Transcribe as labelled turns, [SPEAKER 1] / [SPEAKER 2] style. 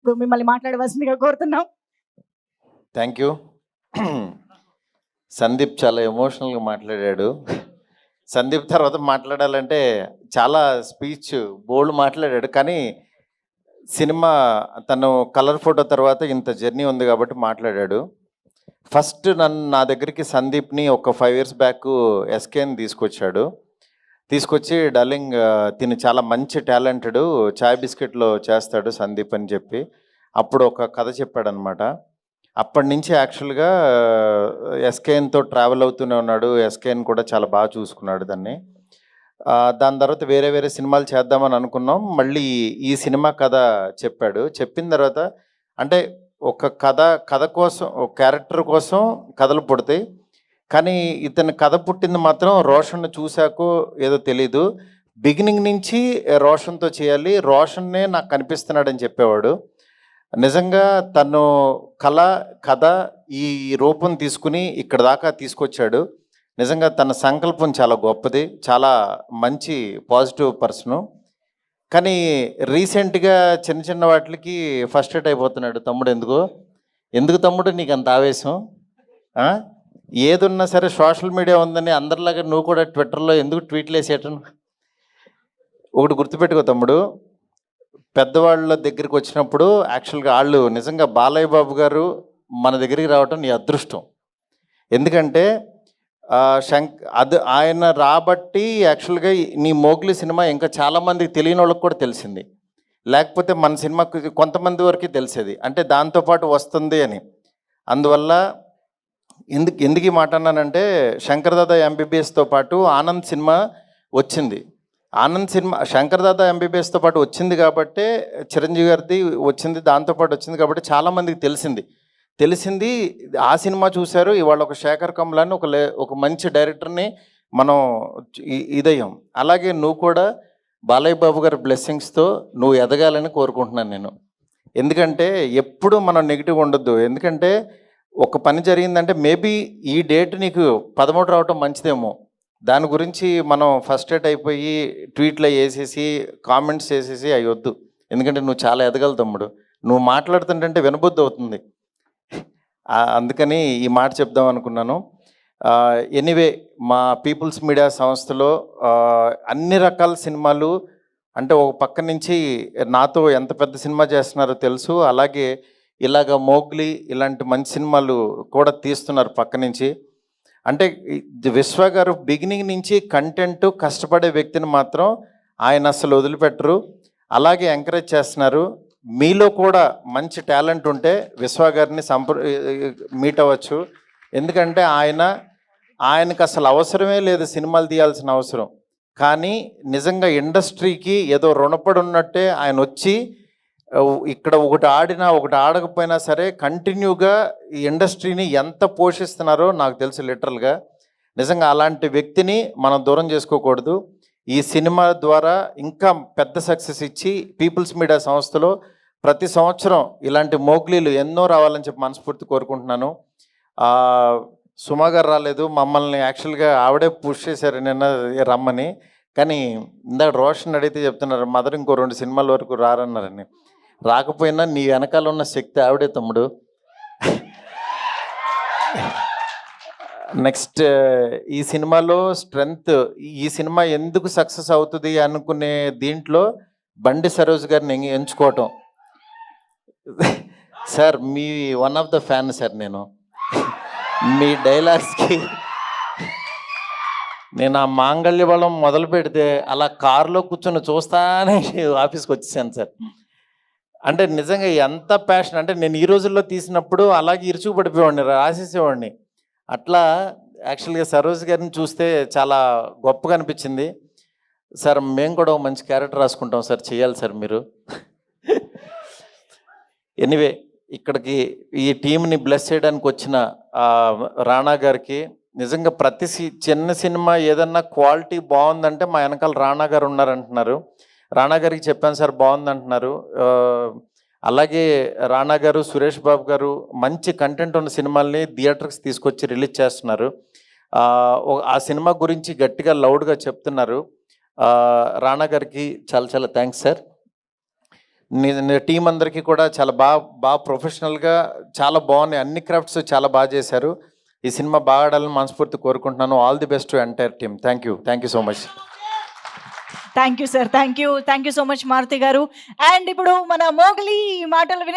[SPEAKER 1] ఇప్పుడు మిమ్మల్ని మాట్లాడవలసిందిగా కోరుతున్నాం.
[SPEAKER 2] Thank you. సందీప్ చాలా ఎమోషనల్గా మాట్లాడాడు. సందీప్ తర్వాత మాట్లాడాలంటే చాలా స్పీచ్ బోల్డ్ మాట్లాడాడు, కానీ సినిమా తను కలర్ ఫోటో తర్వాత ఇంత జర్నీ ఉంది కాబట్టి మాట్లాడాడు. ఫస్ట్ నా దగ్గరికి సందీప్ని ఒక 5 years బ్యాక్ ఎస్కేని తీసుకొచ్చి డార్లింగ్ తిను చాలా మంచి టాలెంటెడ్, చాయ్ బిస్కెట్లో చేస్తాడు సందీప్ అని చెప్పి అప్పుడు ఒక కథ చెప్పాడనమాట. అప్పటి నుంచి యాక్చువల్గా ఎస్కేఎన్తో ట్రావెల్ అవుతూనే ఉన్నాడు. ఎస్కేఎన్ కూడా చాలా బాగా చూసుకున్నాడు దాన్ని. దాని తర్వాత వేరే సినిమాలు చేద్దామని అనుకున్నాం. మళ్ళీ ఈ సినిమా కథ చెప్పాడు. చెప్పిన తర్వాత అంటే ఒక కథ కోసం, ఒక క్యారెక్టర్ కోసం కథలు పుడతాయి, కానీ ఇతని కథ పుట్టింది మాత్రం రోషన్ను చూశాకో ఏదో తెలీదు. బిగినింగ్ నుంచి రోషన్తో చేయాలి, రోషన్నే నాకు కనిపిస్తున్నాడని చెప్పేవాడు. నిజంగా తను కథ ఈ రూపం తీసుకుని ఇక్కడ దాకా తీసుకొచ్చాడు. నిజంగా తన సంకల్పం చాలా గొప్పది, చాలా మంచి పాజిటివ్ పర్సను. కానీ రీసెంట్గా చిన్న వాటికి ఫస్ట్రేట్ అయిపోతున్నాడు. తమ్ముడు ఎందుకు తమ్ముడు నీకు అంత ఆవేశం? ఏదున్నా సరే సోషల్ మీడియా ఉందని అందరిలాగా నువ్వు కూడా ట్విట్టర్లో ఎందుకు ట్వీట్లు వేసేయటం? ఒకటి గుర్తుపెట్టుకో తమ్ముడు, పెద్దవాళ్ళ దగ్గరికి వచ్చినప్పుడు యాక్చువల్గా వాళ్ళు నిజంగా బాలయ్య బాబు గారు మన దగ్గరికి రావటం నీ అదృష్టం. ఎందుకంటే ఆయన రాబట్టి యాక్చువల్గా నీ మోగ్లీ సినిమా ఇంకా చాలామందికి తెలియని వాళ్ళకి కూడా తెలిసింది. లేకపోతే మన సినిమాకి కొంతమంది వరకు తెలిసేది, అంటే దాంతోపాటు వస్తుంది అని. అందువల్ల ఎందుకు ఈ మాట అన్నానంటే, శంకర్ దాదా ఎంబీబీఎస్తో పాటు ఆనంద్ సినిమా వచ్చింది. ఆనంద్ సినిమా శంకర్ దాదా ఎంబీబీఎస్తో పాటు వచ్చింది కాబట్టే, చిరంజీవి గారిది వచ్చింది దాంతోపాటు వచ్చింది కాబట్టి చాలామందికి తెలిసింది. ఆ సినిమా చూశారు. ఇవాళ ఒక శేఖర్ కమ్లాని ఒక మంచి డైరెక్టర్ని మనం ఇదయ్యాం. అలాగే నువ్వు కూడా బాలయ్య బాబు గారి బ్లెస్సింగ్స్తో నువ్వు ఎదగాలని కోరుకుంటున్నాను నేను. ఎందుకంటే ఎప్పుడు మనం నెగిటివ్ ఉండొద్దు. ఎందుకంటే ఒక పని జరిగిందంటే మేబీ ఈ డేట్ నీకు 13 రావటం మంచిదేమో, దాని గురించి మనం ఫస్ట్రేట్ అయిపోయి ట్వీట్లో వేసేసి కామెంట్స్ వేసేసి అవి వద్దు. ఎందుకంటే నువ్వు చాలా ఎదగలు తమ్ముడు. నువ్వు మాట్లాడుతుంటే వినబుద్ధి అవుతుంది. అందుకని ఈ మాట చెప్దాం అనుకున్నాను. ఎనీవే, మా పీపుల్స్ మీడియా సంస్థలో అన్ని రకాల సినిమాలు, అంటే ఒక పక్క నుంచి నాతో ఎంత పెద్ద సినిమా చేస్తున్నారో తెలుసు, అలాగే ఇలాగ మోగ్లీ ఇలాంటి మంచి సినిమాలు కూడా తీస్తున్నారు పక్క నుంచి. అంటే విశ్వ గారు బిగినింగ్ నుంచి కంటెంట్ కష్టపడే వ్యక్తిని మాత్రం ఆయన అసలు వదిలిపెట్టరు, అలాగే ఎంకరేజ్ చేస్తున్నారు. మీలో కూడా మంచి టాలెంట్ ఉంటే విశ్వ గారిని మీట్ అవ్వచ్చు. ఎందుకంటే ఆయనకు అసలు అవసరమే లేదు సినిమాలు తీయాల్సిన అవసరం, కానీ నిజంగా ఇండస్ట్రీకి ఏదో రుణపడి ఉన్నట్టే ఆయన వచ్చి ఇక్కడ ఒకటి ఆడినా ఒకటి ఆడకపోయినా సరే కంటిన్యూగా ఈ ఇండస్ట్రీని ఎంత పోషిస్తున్నారో నాకు తెలుసు లిటరల్గా. నిజంగా అలాంటి వ్యక్తిని మనం దూరం చేసుకోకూడదు. ఈ సినిమా ద్వారా ఇంకా పెద్ద సక్సెస్ ఇచ్చి పీపుల్స్ మీడియా సంస్థలో ప్రతి సంవత్సరం ఇలాంటి మోగ్లీలు ఎన్నో రావాలని చెప్పి మనస్ఫూర్తి కోరుకుంటున్నాను. సుమా గారు రాలేదు, మమ్మల్ని యాక్చువల్గా ఆవిడే పుష్ చేశారు నిన్న రమ్మని, కానీ ఇందాక రోషన్ అడిగితే చెప్తున్నారు మదర్ ఇంకో 2 సినిమాల వరకు రారన్నారని. రాకపోయినా నీ వెనకాల ఉన్న శక్తి ఆవిడే తమ్ముడు. నెక్స్ట్ ఈ సినిమాలో స్ట్రెంగ్త్, ఈ సినిమా ఎందుకు సక్సెస్ అవుతుంది అనుకునే దీంట్లో బండి సరోజ్ గారిని ఎంచుకోవటం. సార్ మీ one of the fan sir. నేను మీ డైలాగ్స్కి నేను ఆ మాంగళ్య బలం మొదలు పెడితే అలా కారులో కూర్చొని చూస్తానే ఆఫీస్కి వచ్చేసాను సార్. అంటే నిజంగా ఎంత ప్యాషన్ అంటే, నేను ఈ రోజుల్లో తీసినప్పుడు అలాగే ఇరుచుకు పడిపోయేవాడిని, రాసేసేవాడిని. అట్లా యాక్చువల్గా సరోజ్ గారిని చూస్తే చాలా గొప్పగా అనిపించింది. సార్ మేము కూడా ఒక మంచి క్యారెక్టర్ రాసుకుంటాం సార్, చేయాలి సార్ మీరు. ఎనీవే, ఇక్కడికి ఈ టీంని బ్లెస్ చేయడానికి వచ్చిన రాణా గారికి నిజంగా ప్రతి చిన్న సినిమా ఏదన్నా క్వాలిటీ బాగుందంటే మా వెనకాల రాణా గారు ఉన్నారంటున్నారు. రాణా గారికి చెప్పాను సార్ బాగుందంటున్నారు. అలాగే రాణా గారు, సురేష్ బాబు గారు మంచి కంటెంట్ ఉన్న సినిమాల్ని థియేటర్స్ తీసుకొచ్చి రిలీజ్ చేస్తున్నారు. ఆ సినిమా గురించి గట్టిగా లౌడ్గా చెప్తున్నారు. రాణా గారికి చాలా చాలా థ్యాంక్స్ సార్. టీం అందరికీ కూడా చాలా బాగా ప్రొఫెషనల్గా చాలా బాగున్నాయి, అన్ని క్రాఫ్ట్స్ చాలా బాగా చేశారు. ఈ సినిమా బాగా ఆడాలని మనస్ఫూర్తి కోరుకుంటున్నాను. All the best to entire team. Thank you so much.
[SPEAKER 1] Thank you sir, thank you so much Maruti గారు. అండ్ ఇప్పుడు మన మోగ్లీ మాటలు వినే